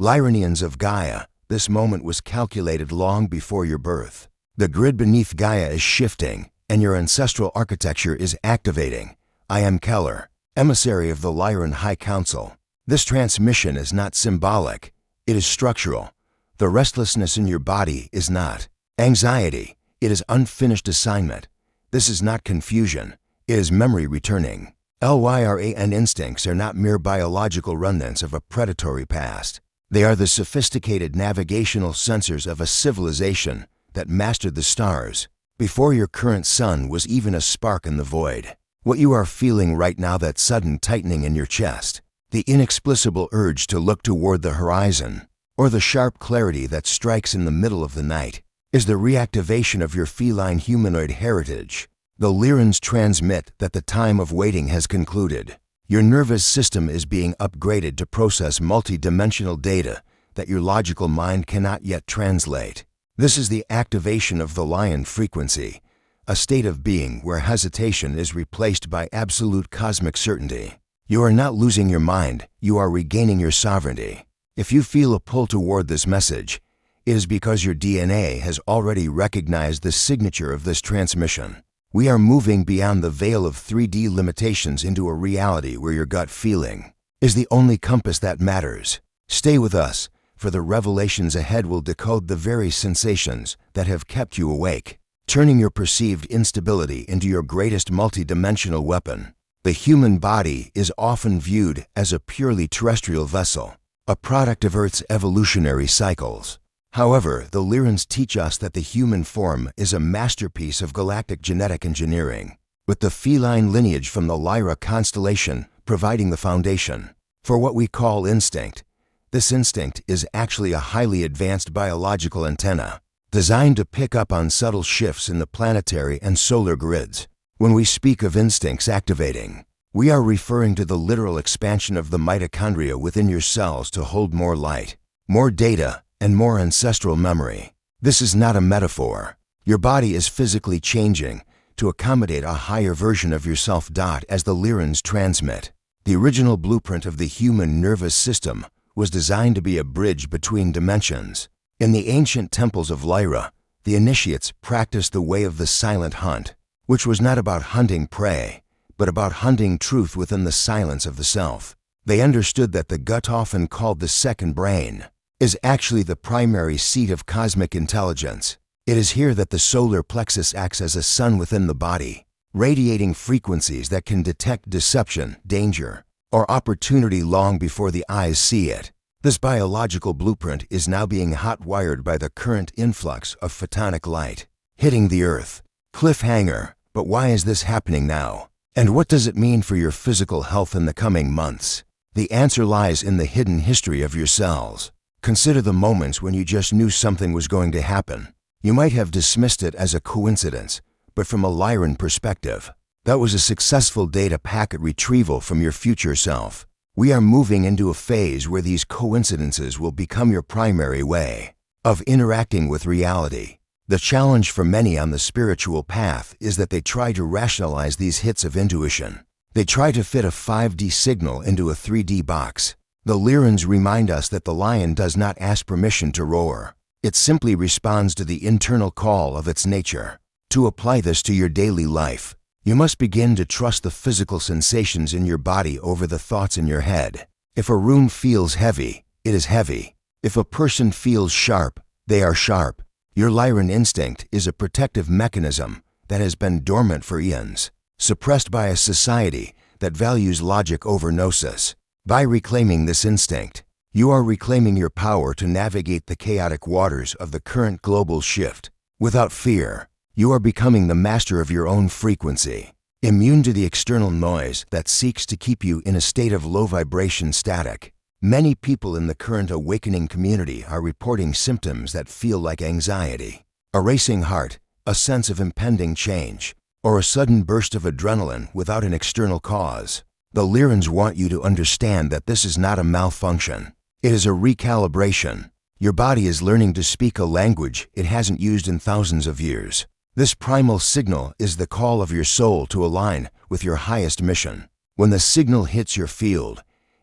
Lyronians of Gaia, this moment was calculated long before your birth. The grid beneath Gaia is shifting, and your ancestral architecture is activating. I am Keller, emissary of the Lyran High Council. This transmission is not symbolic, it is structural. The restlessness in your body is not anxiety, it is unfinished assignment. This is not confusion, it is memory returning. Lyran instincts are not mere biological remnants of a predatory past. They are the sophisticated navigational sensors of a civilization that mastered the stars before your current sun was even a spark in the void. What you are feeling right now, that sudden tightening in your chest, the inexplicable urge to look toward the horizon, or the sharp clarity that strikes in the middle of the night, is the reactivation of your feline humanoid heritage. The Lyrans transmit that the time of waiting has concluded. Your nervous system is being upgraded to process multi-dimensional data that your logical mind cannot yet translate. This is the activation of the Lion frequency, a state of being where hesitation is replaced by absolute cosmic certainty. You are not losing your mind, you are regaining your sovereignty. If you feel a pull toward this message, it is because your DNA has already recognized the signature of this transmission. We are moving beyond the veil of 3D limitations into a reality where your gut feeling is the only compass that matters. Stay with us, for the revelations ahead will decode the very sensations that have kept you awake, turning your perceived instability into your greatest multidimensional weapon. The human body is often viewed as a purely terrestrial vessel, a product of Earth's evolutionary cycles. However, the Lyrans teach us that the human form is a masterpiece of galactic genetic engineering, with the feline lineage from the Lyra constellation providing the foundation for what we call instinct. This instinct is actually a highly advanced biological antenna, designed to pick up on subtle shifts in the planetary and solar grids. When we speak of instincts activating, we are referring to the literal expansion of the mitochondria within your cells to hold more light, more data, and more ancestral memory. This is not a metaphor. Your body is physically changing to accommodate a higher version of yourself. As the Lyrans transmit, the original blueprint of the human nervous system was designed to be a bridge between dimensions. In the ancient temples of Lyra, the initiates practiced the way of the silent hunt, which was not about hunting prey, but about hunting truth within the silence of the self. They understood that the gut, often called the second brain, is actually the primary seat of cosmic intelligence. It is here that the solar plexus acts as a sun within the body, radiating frequencies that can detect deception, danger, or opportunity long before the eyes see it. This biological blueprint is now being hot-wired by the current influx of photonic light, hitting the Earth. Cliffhanger, but why is this happening now? And what does it mean for your physical health in the coming months? The answer lies in the hidden history of your cells. Consider the moments when you just knew something was going to happen. You might have dismissed it as a coincidence, but from a Lyran perspective, that was a successful data packet retrieval from your future self. We are moving into a phase where these coincidences will become your primary way of interacting with reality. The challenge for many on the spiritual path is that they try to rationalize these hits of intuition. They try to fit a 5D signal into a 3D box. The Lyrans remind us that the lion does not ask permission to roar. It simply responds to the internal call of its nature. To apply this to your daily life, you must begin to trust the physical sensations in your body over the thoughts in your head. If a room feels heavy, it is heavy. If a person feels sharp, they are sharp. Your Lyran instinct is a protective mechanism that has been dormant for eons, suppressed by a society that values logic over gnosis. By reclaiming this instinct, you are reclaiming your power to navigate the chaotic waters of the current global shift. Without fear, you are becoming the master of your own frequency, immune to the external noise that seeks to keep you in a state of low vibration static. Many people in the current awakening community are reporting symptoms that feel like anxiety, a racing heart, a sense of impending change, or a sudden burst of adrenaline without an external cause. The Lyrans want you to understand that this is not a malfunction. It is a recalibration. Your body is learning to speak a language it hasn't used in thousands of years. This primal signal is the call of your soul to align with your highest mission. When the signal hits your field,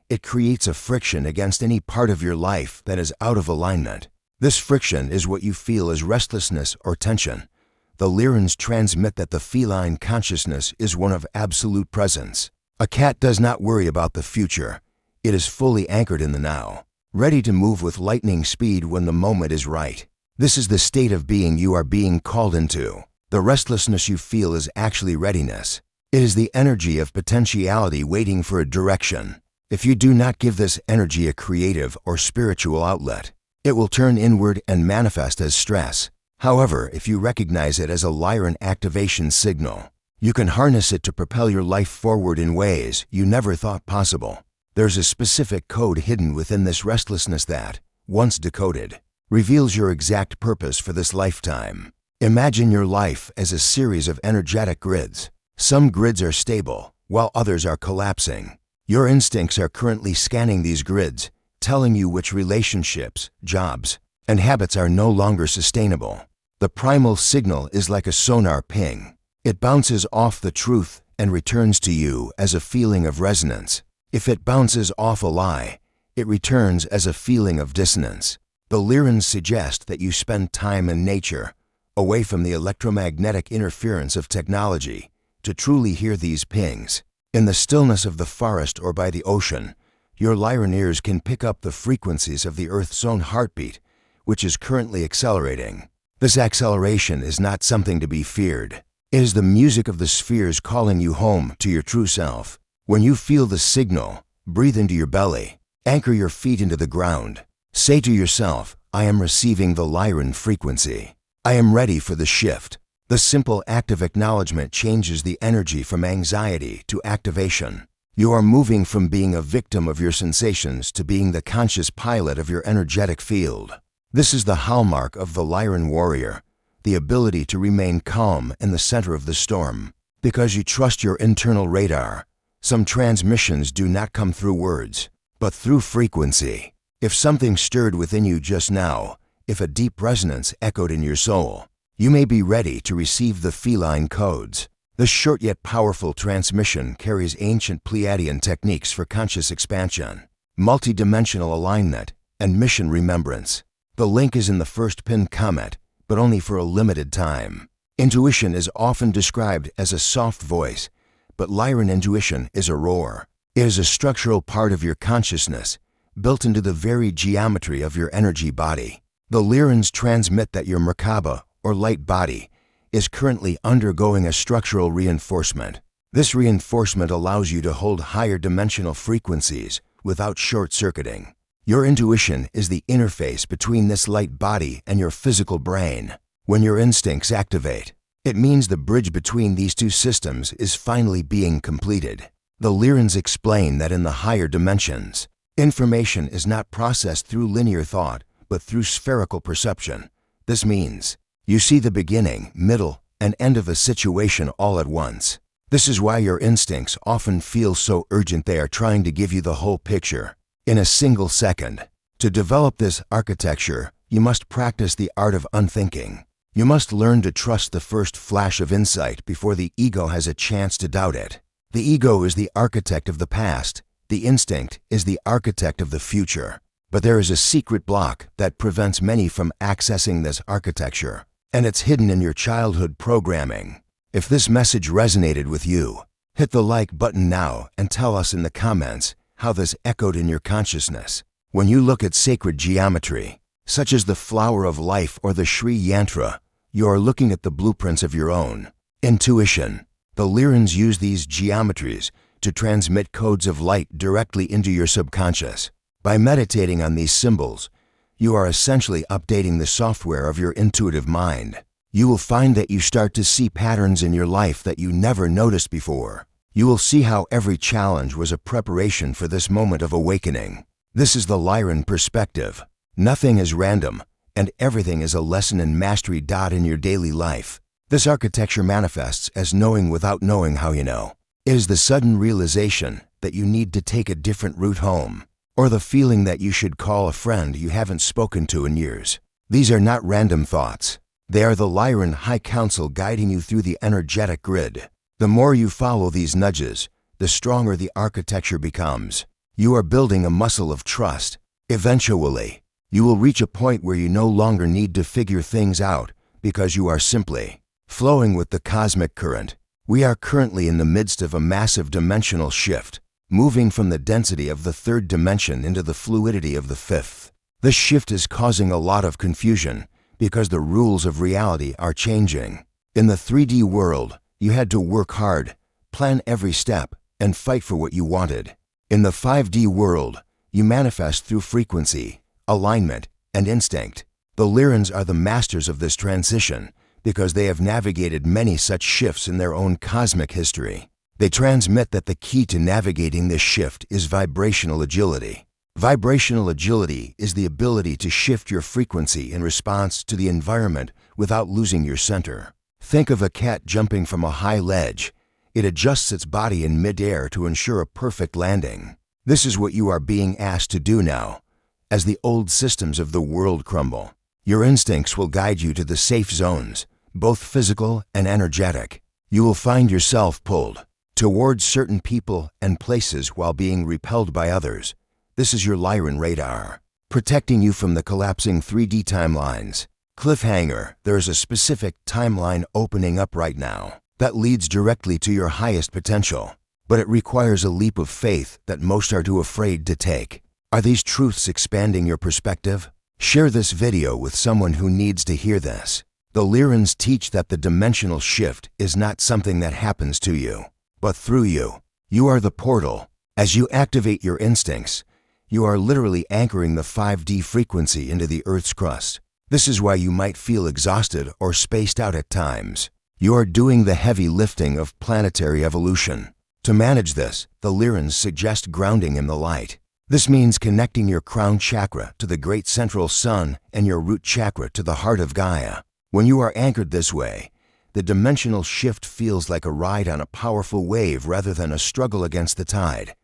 It creates a friction against any part of your life that is out of alignment. This friction is what you feel as restlessness or tension. The Lyrans transmit that the feline consciousness is one of absolute presence. A cat does not worry about the future. It is fully anchored in the now, ready to move with lightning speed when the moment is right. This is the state of being you are being called into. The restlessness you feel is actually readiness. It is the energy of potentiality waiting for a direction. If you do not give this energy a creative or spiritual outlet, it will turn inward and manifest as stress. However, if you recognize it as a Lyran activation signal, you can harness it to propel your life forward in ways you never thought possible. There's a specific code hidden within this restlessness that, once decoded, reveals your exact purpose for this lifetime. Imagine your life as a series of energetic grids. Some grids are stable, while others are collapsing. Your instincts are currently scanning these grids, telling you which relationships, jobs, and habits are no longer sustainable. The primal signal is like a sonar ping. It bounces off the truth and returns to you as a feeling of resonance. If it bounces off a lie, it returns as a feeling of dissonance. The Lyrans suggest that you spend time in nature, away from the electromagnetic interference of technology, to truly hear these pings. In the stillness of the forest or by the ocean, your Lyran ears can pick up the frequencies of the Earth's own heartbeat, which is currently accelerating. This acceleration is not something to be feared. It is the music of the spheres calling you home to your true self. When you feel the signal, breathe into your belly, anchor your feet into the ground. Say to yourself, I am receiving the Lyran frequency. I am ready for the shift. The simple act of acknowledgement changes the energy from anxiety to activation. You are moving from being a victim of your sensations to being the conscious pilot of your energetic field. This is the hallmark of the Lyran warrior, the ability to remain calm in the center of the storm. Because you trust your internal radar, some transmissions do not come through words, but through frequency. If something stirred within you just now, if a deep resonance echoed in your soul, you may be ready to receive the feline codes. This short yet powerful transmission carries ancient Pleiadian techniques for conscious expansion, multidimensional alignment, and mission remembrance. The link is in the first pinned comment, but only for a limited time. Intuition is often described as a soft voice, but Lyran intuition is a roar. It is a structural part of your consciousness, built into the very geometry of your energy body. The Lyrans transmit that your Merkaba, or light body, is currently undergoing a structural reinforcement. This reinforcement allows you to hold higher dimensional frequencies without short-circuiting. Your intuition is the interface between this light body and your physical brain. When your instincts activate, it means the bridge between these two systems is finally being completed. The Lyrans explain that in the higher dimensions, information is not processed through linear thought, but through spherical perception. This means you see the beginning, middle, and end of a situation all at once. This is why your instincts often feel so urgent they are trying to give you the whole picture in a single second. To develop this architecture, you must practice the art of unthinking. You must learn to trust the first flash of insight before the ego has a chance to doubt it. The ego is the architect of the past. The instinct is the architect of the future. But there is a secret block that prevents many from accessing this architecture, and it's hidden in your childhood programming. If this message resonated with you, hit the like button now and tell us in the comments how this echoed in your consciousness. When you look at sacred geometry, such as the flower of life or the Sri Yantra, you are looking at the blueprints of your own intuition. The Lyrans use these geometries to transmit codes of light directly into your subconscious. By meditating on these symbols, you are essentially updating the software of your intuitive mind. You will find that you start to see patterns in your life that you never noticed before. You will see how every challenge was a preparation for this moment of awakening. This is the Lyran perspective. Nothing is random, and everything is a lesson in mastery. In your daily life, this architecture manifests as knowing without knowing how you know. It is the sudden realization that you need to take a different route home, or the feeling that you should call a friend you haven't spoken to in years. These are not random thoughts. They are the Lyran High Council guiding you through the energetic grid. The more you follow these nudges, the stronger the architecture becomes. You are building a muscle of trust. Eventually, you will reach a point where you no longer need to figure things out because you are simply flowing with the cosmic current. We are currently in the midst of a massive dimensional shift, moving from the density of the third dimension into the fluidity of the fifth. This shift is causing a lot of confusion because the rules of reality are changing. In the 3D world, you had to work hard, plan every step, and fight for what you wanted. In the 5D world, you manifest through frequency, alignment, and instinct. The Lyrans are the masters of this transition because they have navigated many such shifts in their own cosmic history. They transmit that the key to navigating this shift is vibrational agility. Vibrational agility is the ability to shift your frequency in response to the environment without losing your center. Think of a cat jumping from a high ledge. It adjusts its body in mid-air to ensure a perfect landing. This is what you are being asked to do now. As the old systems of the world crumble, your instincts will guide you to the safe zones, both physical and energetic. You will find yourself pulled towards certain people and places while being repelled by others. This is your Lyran radar, protecting you from the collapsing 3D timelines. Cliffhanger, there is a specific timeline opening up right now that leads directly to your highest potential, but it requires a leap of faith that most are too afraid to take. Are these truths expanding your perspective? Share this video with someone who needs to hear this. The Lyrans teach that the dimensional shift is not something that happens to you, but through you. You are the portal. As you activate your instincts, you are literally anchoring the 5D frequency into the Earth's crust. This is why you might feel exhausted or spaced out at times. You are doing the heavy lifting of planetary evolution. To manage this, the Lyrans suggest grounding in the light. This means connecting your crown chakra to the great central sun and your root chakra to the heart of Gaia. When you are anchored this way, the dimensional shift feels like a ride on a powerful wave rather than a struggle against the tide.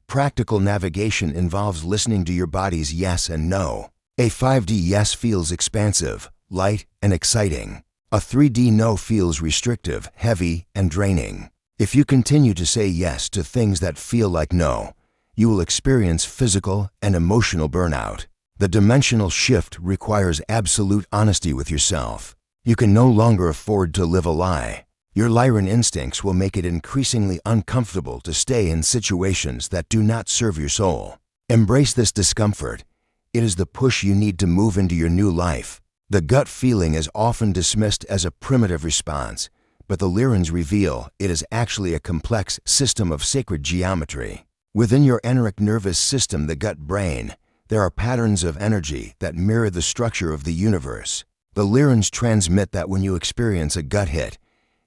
Practical navigation involves listening to your body's yes and no. A 5D yes feels expansive, light, and exciting. A 3D no feels restrictive, heavy, and draining. If you continue to say yes to things that feel like no, you will experience physical and emotional burnout. The dimensional shift requires absolute honesty with yourself. You can no longer afford to live a lie. Your Lyran instincts will make it increasingly uncomfortable to stay in situations that do not serve your soul. Embrace this discomfort. It is the push you need to move into your new life. The gut feeling is often dismissed as a primitive response, but the Lyrans reveal it is actually a complex system of sacred geometry. Within your enteric nervous system, the gut brain, there are patterns of energy that mirror the structure of the universe. The Lyrans transmit that when you experience a gut hit,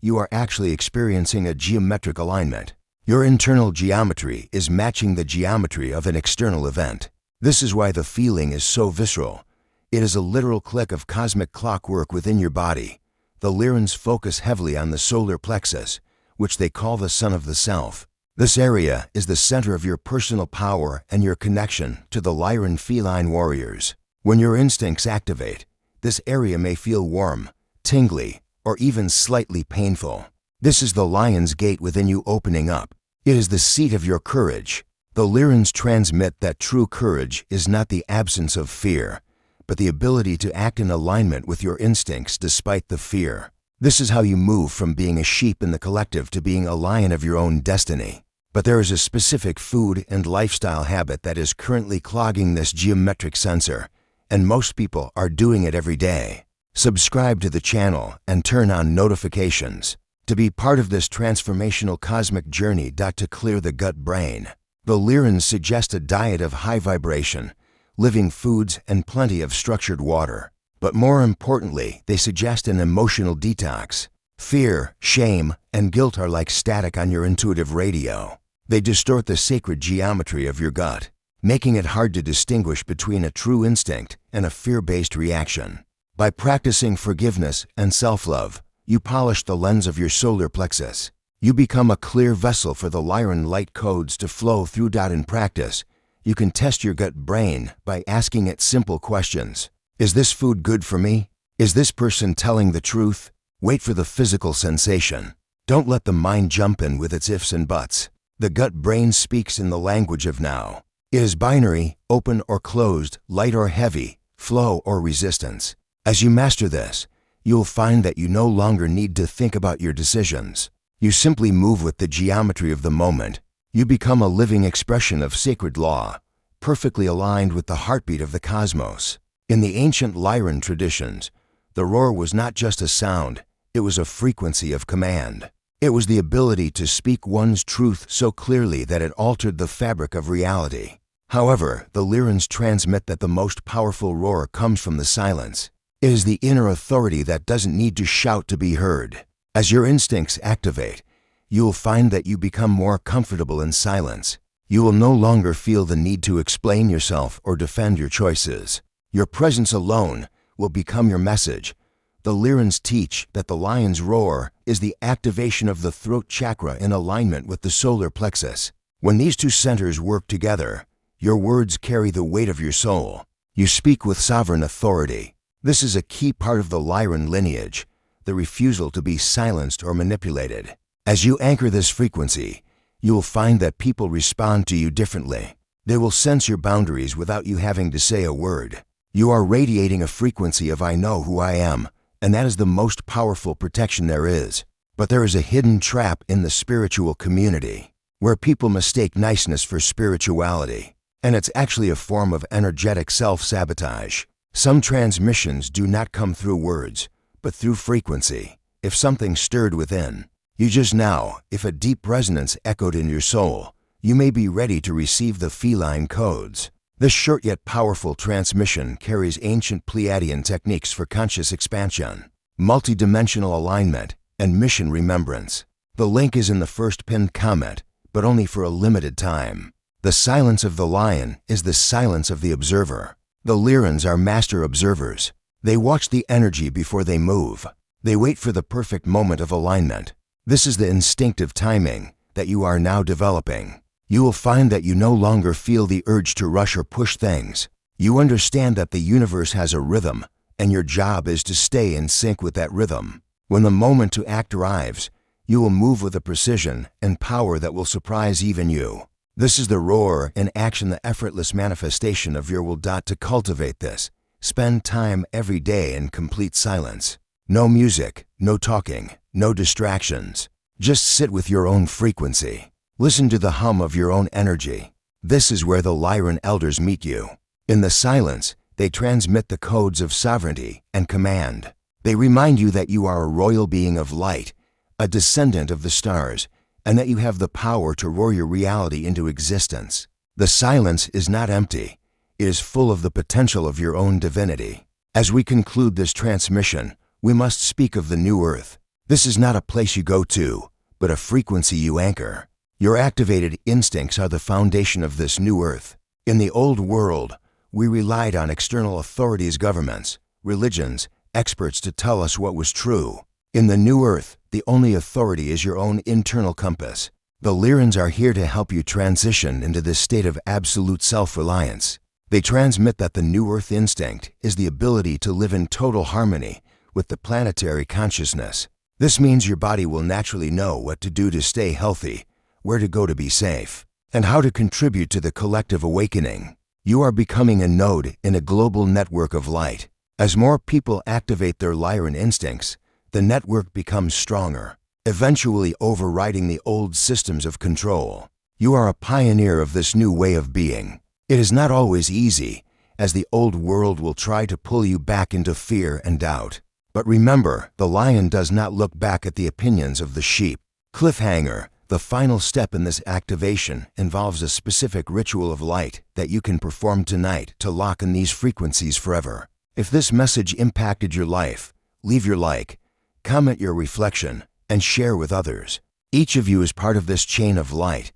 you are actually experiencing a geometric alignment. Your internal geometry is matching the geometry of an external event. This is why the feeling is so visceral. It is a literal click of cosmic clockwork within your body. The Lyrans focus heavily on the solar plexus, which they call the sun of the self. This area is the center of your personal power and your connection to the Lyran feline warriors. When your instincts activate, this area may feel warm, tingly, or even slightly painful. This is the lion's gate within you opening up. It is the seat of your courage. The Lyrans transmit that true courage is not the absence of fear, but the ability to act in alignment with your instincts despite the fear. This is how you move from being a sheep in the collective to being a lion of your own destiny. But there is a specific food and lifestyle habit that is currently clogging this geometric sensor, and most people are doing it every day. Subscribe to the channel and turn on notifications to be part of this transformational cosmic journey. To clear the gut brain, the Lyrans suggest a diet of high vibration, living foods, and plenty of structured water. But more importantly, they suggest an emotional detox. Fear, shame, and guilt are like static on your intuitive radio. They distort the sacred geometry of your gut, making it hard to distinguish between a true instinct and a fear-based reaction. By practicing forgiveness and self-love, you polish the lens of your solar plexus. You become a clear vessel for the Lyran light codes to flow through. In practice, you can test your gut brain by asking it simple questions. Is this food good for me? Is this person telling the truth? Wait for the physical sensation. Don't let the mind jump in with its ifs and buts. The gut brain speaks in the language of now. It is binary, open or closed, light or heavy, flow or resistance. As you master this, you'll find that you no longer need to think about your decisions. You simply move with the geometry of the moment. You become a living expression of sacred law, perfectly aligned with the heartbeat of the cosmos. In the ancient Lyran traditions, the roar was not just a sound, it was a frequency of command. It was the ability to speak one's truth so clearly that it altered the fabric of reality. However, the Lyrans transmit that the most powerful roar comes from the silence. It is the inner authority that doesn't need to shout to be heard. As your instincts activate, you'll find that you become more comfortable in silence. You will no longer feel the need to explain yourself or defend your choices. Your presence alone will become your message. The Lyrans teach that the lion's roar is the activation of the throat chakra in alignment with the solar plexus. When these two centers work together, your words carry the weight of your soul. You speak with sovereign authority. This is a key part of the Lyran lineage, the refusal to be silenced or manipulated. As you anchor this frequency, you will find that people respond to you differently. They will sense your boundaries without you having to say a word. You are radiating a frequency of I know who I am, and that is the most powerful protection there is. But there is a hidden trap in the spiritual community, where people mistake niceness for spirituality, and it's actually a form of energetic self-sabotage. Some transmissions do not come through words, but through frequency. If something stirred within you just now, if a deep resonance echoed in your soul, you may be ready to receive the feline codes. This short yet powerful transmission carries ancient Pleiadian techniques for conscious expansion, multidimensional alignment, and mission remembrance. The link is in the first pinned comment, but only for a limited time. The silence of the lion is the silence of the observer. The Lyrans are master observers. They watch the energy before they move. They wait for the perfect moment of alignment. This is the instinctive timing that you are now developing. You will find that you no longer feel the urge to rush or push things. You understand that the universe has a rhythm, and your job is to stay in sync with that rhythm. When the moment to act arrives, you will move with a precision and power that will surprise even you. This is the roar in action, the effortless manifestation of your will. To cultivate this, spend time every day in complete silence. No music, no talking, no distractions. Just sit with your own frequency. Listen to the hum of your own energy. This is where the Lyran elders meet you. In the silence, they transmit the codes of sovereignty and command. They remind you that you are a royal being of light, a descendant of the stars, and that you have the power to roar your reality into existence. The silence is not empty. It is full of the potential of your own divinity. As we conclude this transmission, we must speak of the new earth. This is not a place you go to, but a frequency you anchor. Your activated instincts are the foundation of this new earth. In the old world, we relied on external authorities, governments, religions, experts to tell us what was true. In the new earth, the only authority is your own internal compass. The Lyrans are here to help you transition into this state of absolute self-reliance. They transmit that the new earth instinct is the ability to live in total harmony with the planetary consciousness. This means your body will naturally know what to do to stay healthy, where to go to be safe, and how to contribute to the collective awakening. You are becoming a node in a global network of light. As more people activate their Lyran instincts, the network becomes stronger, eventually overriding the old systems of control. You are a pioneer of this new way of being. It is not always easy, as the old world will try to pull you back into fear and doubt. But remember, the lion does not look back at the opinions of the sheep. Cliffhanger: the final step in this activation involves a specific ritual of light that you can perform tonight to lock in these frequencies forever. If this message impacted your life, leave your like, comment your reflection, and share with others. Each of you is part of this chain of light.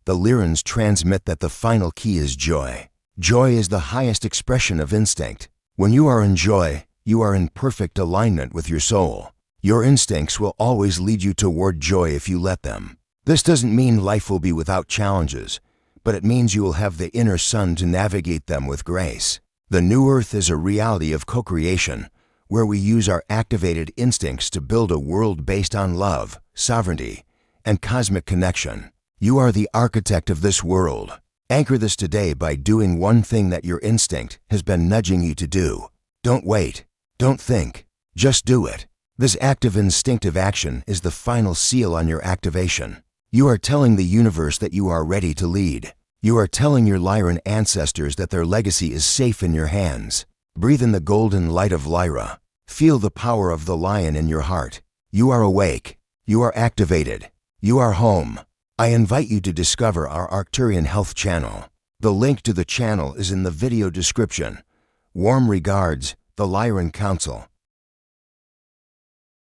The Lyrans transmit that the final key is joy. Joy is the highest expression of instinct. When you are in joy, you are in perfect alignment with your soul. Your instincts will always lead you toward joy if you let them. This doesn't mean life will be without challenges, but it means you will have the inner sun to navigate them with grace. The new earth is a reality of co-creation, where we use our activated instincts to build a world based on love, sovereignty, and cosmic connection. You are the architect of this world, Anchor this today by doing one thing that your instinct has been nudging you to do. Don't wait. Don't think. Just do it. This act of instinctive action is the final seal on your activation. You are telling the universe that you are ready to lead. You are telling your Lyran ancestors that their legacy is safe in your hands. Breathe in the golden light of Lyra. Feel the power of the lion in your heart. You are awake. You are activated. You are home. I invite you to discover our Arcturian Health channel. The link to the channel is in the video description. Warm regards, the Lyran Council.